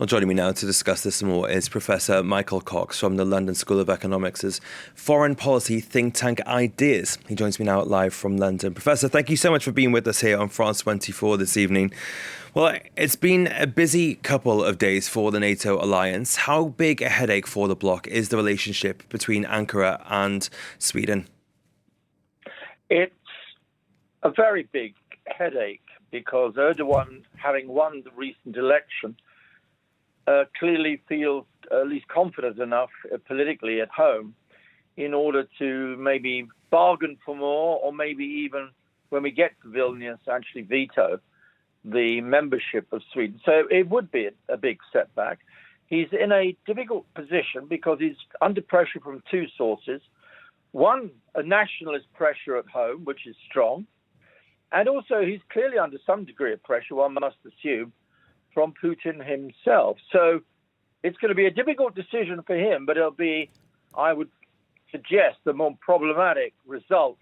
Well, joining me now to discuss this more is Professor Michael Cox from the London School of Economics' foreign policy think tank Ideas. He joins me now live from London. Professor, thank you so much for being with us here on France 24 this evening. Well, it's been a busy couple of days for the NATO alliance. How big a headache for the bloc is the relationship between Ankara and Sweden? It's a very big headache because Erdogan, having won the recent election, clearly feels at least confident enough politically at home in order to maybe bargain for more, or maybe even when we get to Vilnius actually veto the membership of Sweden. So it would be a big setback. He's in a difficult position because he's under pressure from two sources. One, a nationalist pressure at home, which is strong. And also he's clearly under some degree of pressure, one must assume, from Putin himself. So it's going to be a difficult decision for him, but it'll be, I would suggest, a more problematic result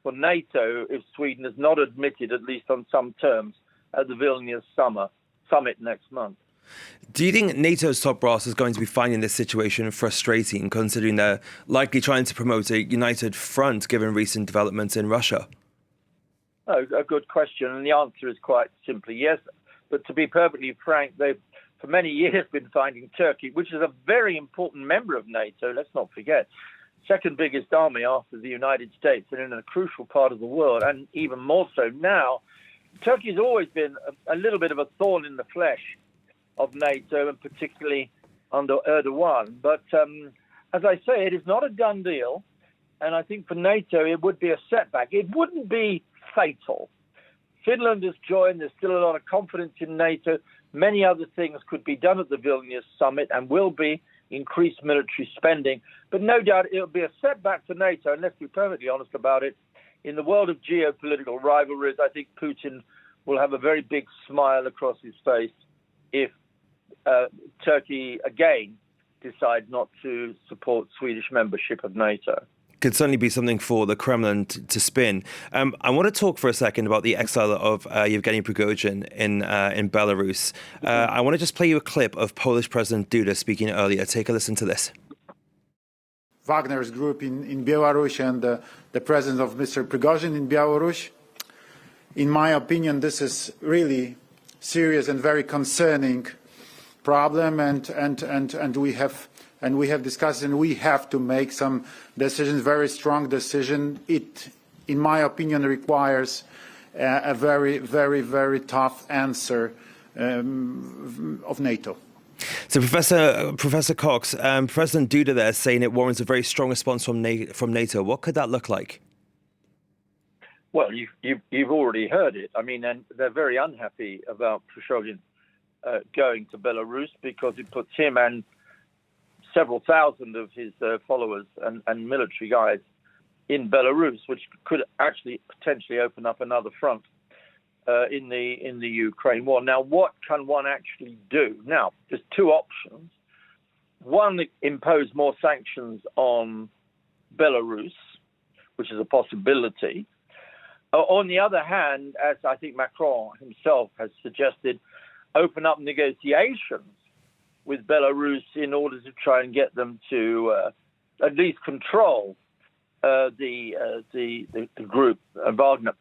for NATO if Sweden is not admitted, at least on some terms, at the Vilnius summit next month. Do you think NATO's top brass is going to be finding this situation frustrating, considering they're likely trying to promote a united front given recent developments in Russia? Oh, a good question, and the answer is quite simply yes. But to be perfectly frank, they've for many years been finding Turkey, which is a very important member of NATO, let's not forget, second biggest army after the United States and in a crucial part of the world, and even more so now. Turkey's always been a little bit of a thorn in the flesh of NATO, and particularly under Erdogan. But as I say, it is not a done deal, and I think for NATO it would be a setback. It wouldn't be fatal. Finland has joined. There's still a lot of confidence in NATO. Many other things could be done at the Vilnius summit and will be increased military spending. But no doubt it'll be a setback for NATO. And let's be perfectly honest about it. In the world of geopolitical rivalries, I think Putin will have a very big smile across his face if Turkey again decides not to support Swedish membership of NATO. Could certainly be something for the Kremlin to spin. I want to talk for a second about the exile of Yevgeny Prigozhin in Belarus. I want to just play you a clip of Polish President Duda speaking earlier. Take a listen to this. Wagner's group in Belarus and the presence of Mr. Prigozhin in Belarus. In my opinion, this is really serious and very concerning problem, and we have discussed, and we have to make some decisions, very strong decision. It, in my opinion, requires a very, very, very tough answer of NATO. So, Professor Cox, President Duda there is saying it warrants a very strong response from NATO. What could that look like? Well, you've already heard it. I mean, and they're very unhappy about Prigozhin going to Belarus because it puts him and several thousand of his followers and military guys in Belarus, which could actually potentially open up another front in the Ukraine war. Now, what can one actually do? Now, there's two options. One, impose more sanctions on Belarus, which is a possibility. On the other hand, as I think Macron himself has suggested, open up negotiations with Belarus in order to try and get them to at least control the group, Wagner.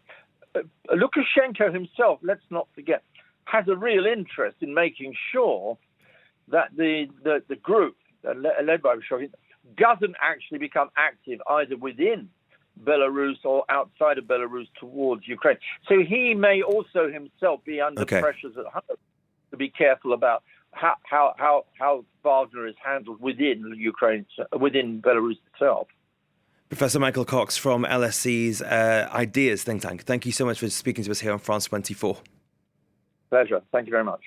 Lukashenko himself, let's not forget, has a real interest in making sure that the group led by Prigozhin doesn't actually become active either within Belarus or outside of Belarus towards Ukraine. So he may also himself be under pressures at home to be careful about how Wagner is handled within Ukraine, within Belarus itself. Professor Michael Cox from LSE's Ideas think tank. Thank you so much for speaking to us here on France 24. Pleasure. Thank you very much.